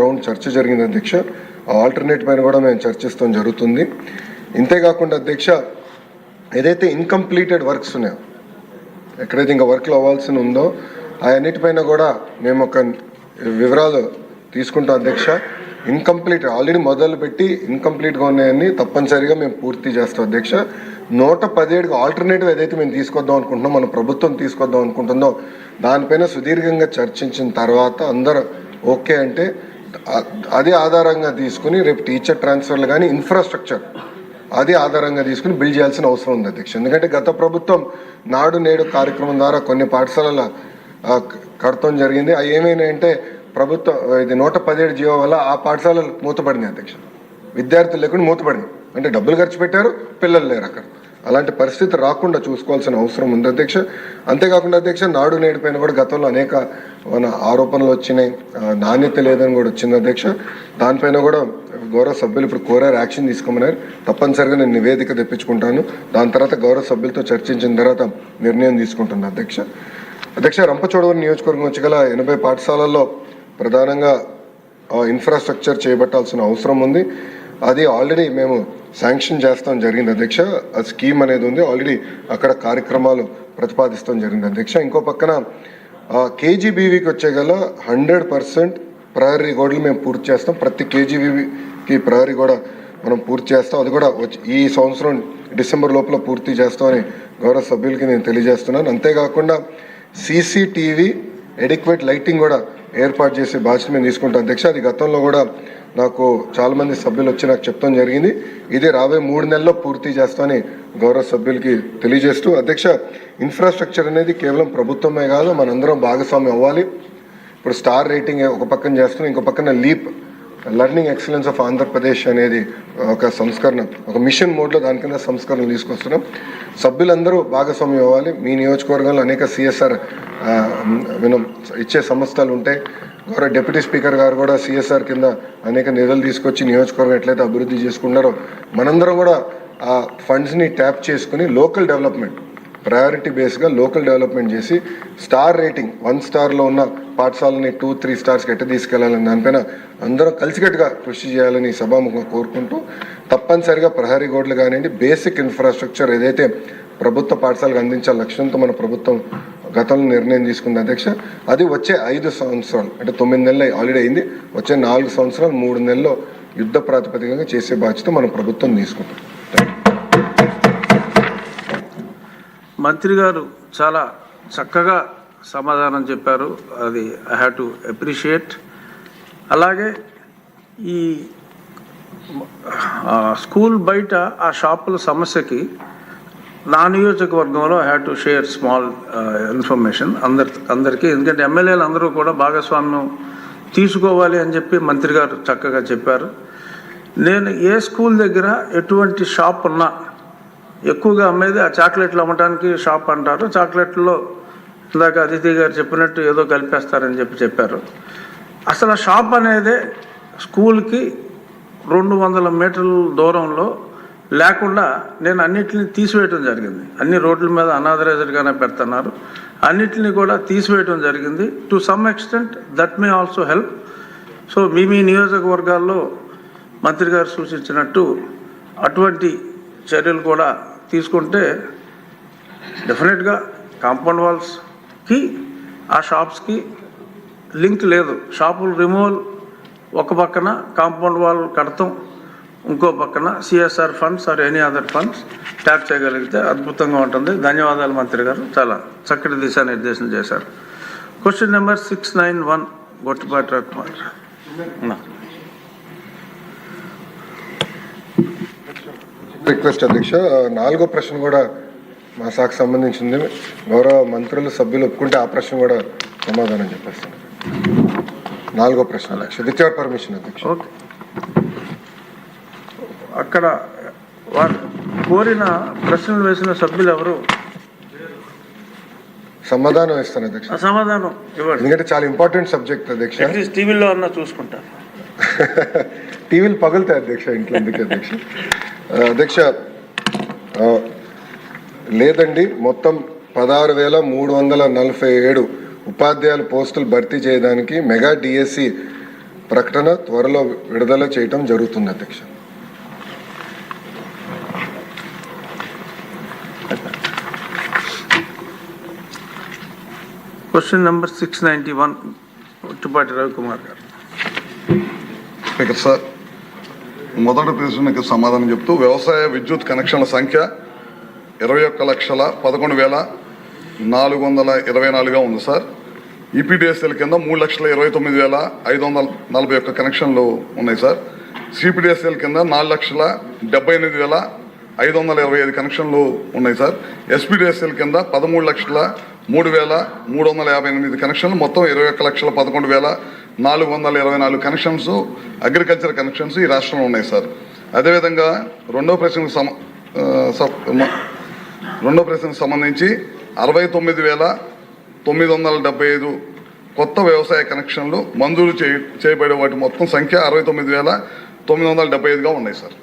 Round చర్చ జరిగింది అధ్యక్ష. ఆల్టర్నేట్ పైన కూడా మేము చర్చిస్తాం జరుగుతుంది. ఇంతేకాకుండా అధ్యక్ష, ఏదైతే ఇన్కంప్లీటెడ్ వర్క్స్ ఉన్నాయో, ఎక్కడైతే ఇంకా వర్క్లు అవ్వాల్సి ఉందో అవన్నిటిపైన కూడా మేము ఒక వివరాలు తీసుకుంటాం అధ్యక్ష. ఇన్కంప్లీట్ ఆల్రెడీ మొదలుపెట్టి ఇన్కంప్లీట్గా ఉన్నాయని తప్పనిసరిగా మేము పూర్తి చేస్తాం అధ్యక్ష. 117 ఆల్టర్నేటివ్ ఏదైతే మేము తీసుకొద్దాం అనుకుంటున్నాం, మన ప్రభుత్వం తీసుకొద్దాం అనుకుంటుందో దానిపైన సుదీర్ఘంగా చర్చించిన తర్వాత అందరూ ఓకే అంటే అది ఆధారంగా తీసుకుని రేపు టీచర్ ట్రాన్స్ఫర్లు కానీ ఇన్ఫ్రాస్ట్రక్చర్ అది ఆధారంగా తీసుకుని బిల్డ్ చేయాల్సిన అవసరం ఉంది అధ్యక్ష. ఎందుకంటే గత ప్రభుత్వం నాడు నేడు కార్యక్రమం ద్వారా కొన్ని పాఠశాలల కడతం జరిగింది. అవి ఏమైనాయంటే ప్రభుత్వం ఇది 117 జీవో వల్ల ఆ పాఠశాలలు మూతపడింది అధ్యక్ష. విద్యార్థులు లేకుండా మూతపడింది, అంటే డబ్బులు ఖర్చు పెట్టారు, పిల్లలు లేరు అక్కడ. అలాంటి పరిస్థితి రాకుండా చూసుకోవాల్సిన అవసరం ఉంది అధ్యక్ష. అంతేకాకుండా అధ్యక్ష, నాడు నేడు పైన కూడా గతంలో అనేక ఆరోపణలు వచ్చినాయి, నాణ్యత లేదని కూడా వచ్చింది అధ్యక్ష. దానిపైన కూడా గౌరవ సభ్యులు ఇప్పుడు కోరారు, యాక్షన్ తీసుకోమన్నారు. తప్పనిసరిగా నేను నివేదిక తెప్పించుకుంటాను. దాని తర్వాత గౌరవ సభ్యులతో చర్చించిన తర్వాత నిర్ణయం తీసుకుంటాను అధ్యక్ష. అధ్యక్ష, రంపచోడవరం నియోజకవర్గం వచ్చి గల 80 పాఠశాలల్లో ప్రధానంగా ఇన్ఫ్రాస్ట్రక్చర్ చేపట్టాల్సిన అవసరం ఉంది. అది ఆల్రెడీ మేము శాంక్షన్ చేస్తాం జరిగింది అధ్యక్ష. ఆ స్కీమ్ అనేది ఉంది, ఆల్రెడీ అక్కడ కార్యక్రమాలు ప్రతిపాదిస్తాం జరిగింది అధ్యక్ష. ఇంకో పక్కన కేజీబీవీకి వచ్చే గల 100% ప్రహరీ గోడలు మేము పూర్తి చేస్తాం. ప్రతి కేజీబీవీకి ప్రహరీ కూడా మనం పూర్తి చేస్తాం. అది కూడా ఈ సంవత్సరం డిసెంబర్ లోపల పూర్తి చేస్తామని గౌరవ సభ్యులకి నేను తెలియజేస్తున్నాను. అంతేకాకుండా సీసీటీవీ ఎడిక్వేట్ లైటింగ్ కూడా ఏర్పాటు చేసే బాధ్యత మేము తీసుకుంటాం అధ్యక్ష. అది గతంలో కూడా నాకు చాలామంది సభ్యులు వచ్చి నాకు చెప్తాం జరిగింది. ఇది రాబోయే 3 నెలల్లో పూర్తి చేస్తామని గౌరవ సభ్యులకి తెలియజేస్తూ అధ్యక్ష, ఇన్ఫ్రాస్ట్రక్చర్ అనేది కేవలం ప్రభుత్వమే కాదు, మనందరం భాగస్వామ్యం అవ్వాలి. ఇప్పుడు స్టార్ రేటింగ్ ఒక పక్కన చేస్తున్నాం, ఇంకో పక్కన leap learning excellence of Andhra Pradesh అనేది ఒక సంస్కరణ, ఒక మిషన్ మోడ్లో దాని కింద సంస్కరణలు తీసుకొస్తున్నాం. సభ్యులందరూ భాగస్వామ్యం అవ్వాలి. మీ నియోజకవర్గంలో అనేక CSR ఇచ్చే సంస్థలు ఉంటాయి. గౌరవ డిప్యూటీ స్పీకర్ గారు కూడా CSR కింద అనేక నిధులు తీసుకొచ్చి నియోజకవర్గం ఎట్లయితే అభివృద్ధి చేసుకున్నారో మనందరం కూడా ఆ ఫండ్స్ని ట్యాప్ చేసుకుని లోకల్ డెవలప్మెంట్ ప్రయారిటీ బేస్గా లోకల్ డెవలప్మెంట్ చేసి స్టార్ రేటింగ్ 1 స్టార్లో ఉన్న పాఠశాలని 2-3 స్టార్స్కి ఎట్ట తీసుకెళ్లాలని దానిపైన అందరం కలిసికట్టుగా కృషి చేయాలని సభాముఖంగా కోరుకుంటూ, తప్పనిసరిగా ప్రహరీ గోడలు కానివ్వండి, బేసిక్ ఇన్ఫ్రాస్ట్రక్చర్ ఏదైతే ప్రభుత్వ పాఠశాలకు అందించాల లక్ష్యంతో మన ప్రభుత్వం గతంలో నిర్ణయం తీసుకుంది అధ్యక్ష. అది వచ్చే 5 సంవత్సరాలు, అంటే 9 నెలలు ఆల్రెడీ అయింది, వచ్చే 4 సంవత్సరాలు 3 నెలల్లో యుద్ధ ప్రాతిపదికగా చేసే బాధ్యత మన ప్రభుత్వం తీసుకుంటుంది. మంత్రి గారు చాలా చక్కగా సమాధానం చెప్పారు, అది ఐ హ్యావ్ టు అప్రిషియేట్. అలాగే ఈ స్కూల్ బయట ఆ షాపుల సమస్యకి నా నియోజకవర్గంలో I have to share small information అందరికీ. ఎందుకంటే ఎమ్మెల్యేలు అందరూ కూడా భాగస్వామ్యం తీసుకోవాలి అని చెప్పి మంత్రి గారు చక్కగా చెప్పారు. నేను ఏ స్కూల్ దగ్గర ఎటువంటి షాప్ ఉన్నా ఎక్కువగా అమ్మేది ఆ చాక్లెట్లు అమ్మటానికి షాప్ అంటారు. చాక్లెట్లో ఇందాక అతిథి గారు చెప్పినట్టు ఏదో కలిపేస్తారని చెప్పారు. అసలు ఆ షాప్ అనేది స్కూల్కి 200 మీటర్ల దూరంలో లేకుండా నేను అన్నిటిని తీసివేయటం జరిగింది. అన్ని రోడ్ల మీద అనాథరైజ్డ్గానే పెడుతున్నారు, అన్నిటిని కూడా తీసివేయటం జరిగింది. To some extent that may also help. So మీ నియోజకవర్గాల్లో మంత్రి గారు సూచించినట్టు అటువంటి చర్యలు కూడా తీసుకుంటే డెఫినెట్గా కాంపౌండ్ వాల్స్కి ఆ షాప్స్కి లింక్ లేదు. షాపులు రిమూవల్ ఒక పక్కన, కాంపౌండ్ వాల్ కడతాం ఇంకో పక్కన, CSR funds or any other funds tap చేయగలిగితే అద్భుతంగా ఉంటుంది. ధన్యవాదాలు మంత్రి గారు, చాలా చక్కటి దిశానిర్దేశం చేశారు. Question number 691 Gottipati Ravikumar. Request అధ్యక్ష, 4వ ప్రశ్న కూడా మా శాఖకు సంబంధించింది. గౌరవ మంత్రులు సభ్యులు ఒప్పుకుంటే ఆ ప్రశ్న కూడా సమాధానం చెప్పేస్తాను. 4వ ప్రశ్న అధ్యక్ష, విత్ యువర్ పర్మిషన్ అధ్యక్ష. ఓకే, అక్కడ వారు కోరిన ప్రశ్నలు వేసిన సభ్యులు ఎవరు? సమాధానం ఇస్తాను అధ్యక్ష. సమాధానం ఇవ్వండి, ఎందుకంటే చాలా ఇంపార్టెంట్ సబ్జెక్ట్ అధ్యక్ష. టీవీలో అన్నా చూసుకుంటారు. టీవీలు పగులుతాయి అధ్యక్ష ఇంట్లో, ఎందుకు అధ్యక్ష? అధ్యక్ష, లేదండి, మొత్తం 16,347 ఉపాధ్యాయుల పోస్టులు భర్తీ చేయడానికి మెగా DSC ప్రకటన త్వరలో విడుదల చేయటం జరుగుతుంది అధ్యక్ష. క్వశ్చన్ నెంబర్ 691 ఉట్టుపాటి రవికుమార్ గారు. స్పీకర్ సార్, మొదటి ప్రశ్నకు సమాధానం చెప్తూ వ్యవసాయ విద్యుత్ కనెక్షన్ల సంఖ్య 21,11,424గా ఉంది సార్. ఈపీడీఎస్ఎల్ కింద 3,29,541 కనెక్షన్లు ఉన్నాయి సార్. సిపిడిఎస్ఎల్ కింద 4,78,525 కనెక్షన్లు ఉన్నాయి సార్. ఎస్పీడీఎస్ఎల్ కింద 13,03,358 కనెక్షన్లు, మొత్తం 21,11,424 కనెక్షన్స్ అగ్రికల్చర్ కనెక్షన్స్ ఈ రాష్ట్రంలో ఉన్నాయి సార్. అదేవిధంగా రెండో ప్రశ్నకు సంబంధించి 69,975 కొత్త వ్యవసాయ కనెక్షన్లు మంజూరు చేయబడే వాటి మొత్తం సంఖ్య 69,975గా ఉన్నాయి సార్.